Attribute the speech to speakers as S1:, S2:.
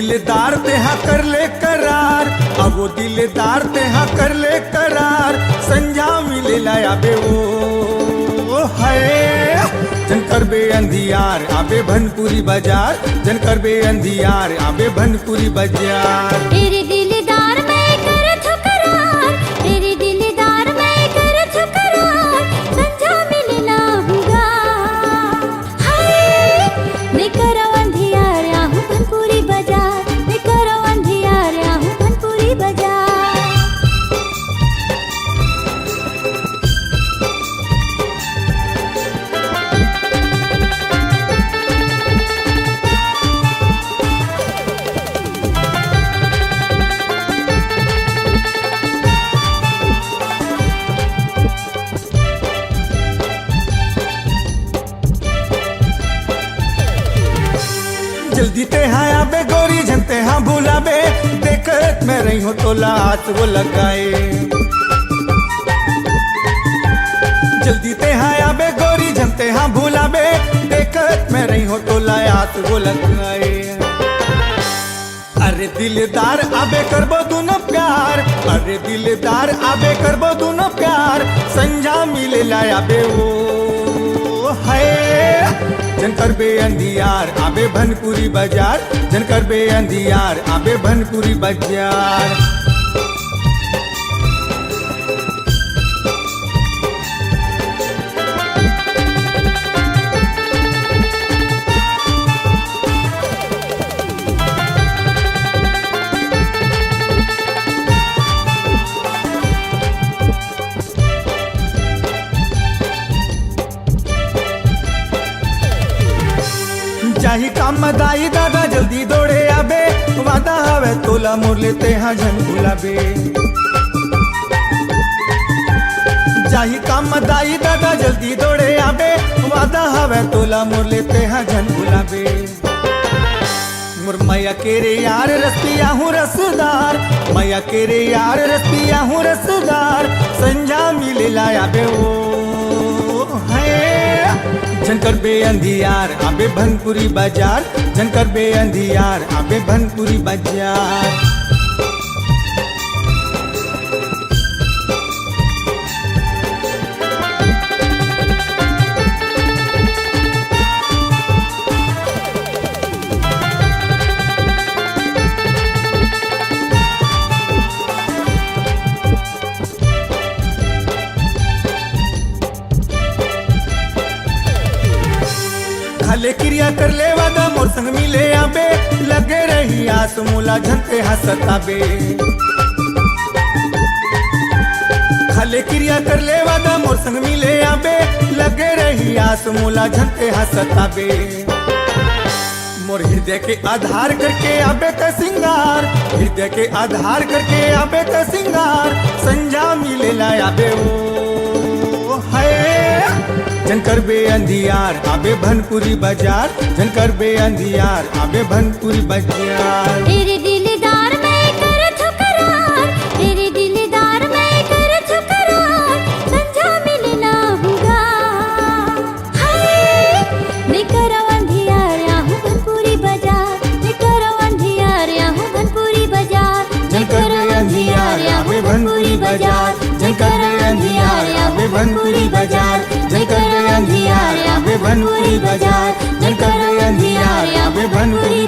S1: दिलदार ते हाँ कर ले करार, अब वो दिलदार ते हाँ कर ले करार, संझा मिले लाया बे वो है जनकर बे अंधियार आबे भनपुरी बाजार, जनकर बे अंधियार आबे भनपुरी बाजार।
S2: तेरे दिलदार मैं करत हूँ करार, तेरे दिलदार मैं करत हूँ करार, संझा मिले लाऊंगा। हाय मैं करो अंधियार आहूँ भनपुरी बाजार, मैं करो अंधियार आहूँ भनपुरी बाजार।
S1: जल्दी ते हाँ आबे गोरी झनते हाँ भूलाबे, देखत मैं रही हूँ तो लात वो लगाए। जल्दी ते हाँ आबे गोरी झनते हाँ भूलाबे, देखत मैं रही हूँ तो लात वो लगाए। अरे दिलदार आबे करबो दोनों प्यार, अरे दिलदार आबे करबो दोनों प्यार, संझा मिले लाया बे वो है जनकर बे अंधियार आबे भनपुरी बाजार, जनकर बे अंधियार आबे भनपुरी बाजार। जाही काम मदाई दादा जल्दी दौड़े आबे, वादा हवे तोला मोर लेते हाँ झन भुलाबे। जाही काम मदाई दादा जल्दी दौड़े आबे, वादा हवे तोला मोर लेते हाँ झन भुलाबे। मोर मैया के रे यार रस्तिया हूँ रसदार, मैया के रे यार रस्तिया हूँ रसदार, संझा मिले लाया बे वो है जनकर बे अंधियार आबे भनपुरी बाजार, जनकर बे अंधियार आबे भनपुरी बाजार। खाले क्रिया कर ले वादा मोर संग मिले आबे, लगे रही आस मोला झनते हसताबे। खाले क्रिया कर ले वादा मोर संग मिले आबे, लगे रही आस मोला झनते हसताबे। मोर हृदय के आधार करके आबे का सिंगार, हृदय के आधार करके आबे का सिंगार, संझा मिले लाया बे वो है जनकर बे अंधियार आबे भनपुरी बाजार, जनकर बे अंधियार आबे भनपुरी बाजार।
S2: तेरे दिलदार मैं करत हूँ करार, तेरे दिलदार मैं करत हूँ करार, संझा मिले लाऊंगा। हाय मैं करो अंधियार आहूँ भनपुरी बाजार, मैं करो अंधियार आहूँ भनपुरी बाजार,
S1: जनकर बे अंधियार आबे भनपुरी बाजार, जनकर बे अंधियार आबे भनपुरी बाजार, जनकर बे अंधियार आबे भनपुरी बाजार, जनकर बे अंधियार आबे भनपुरी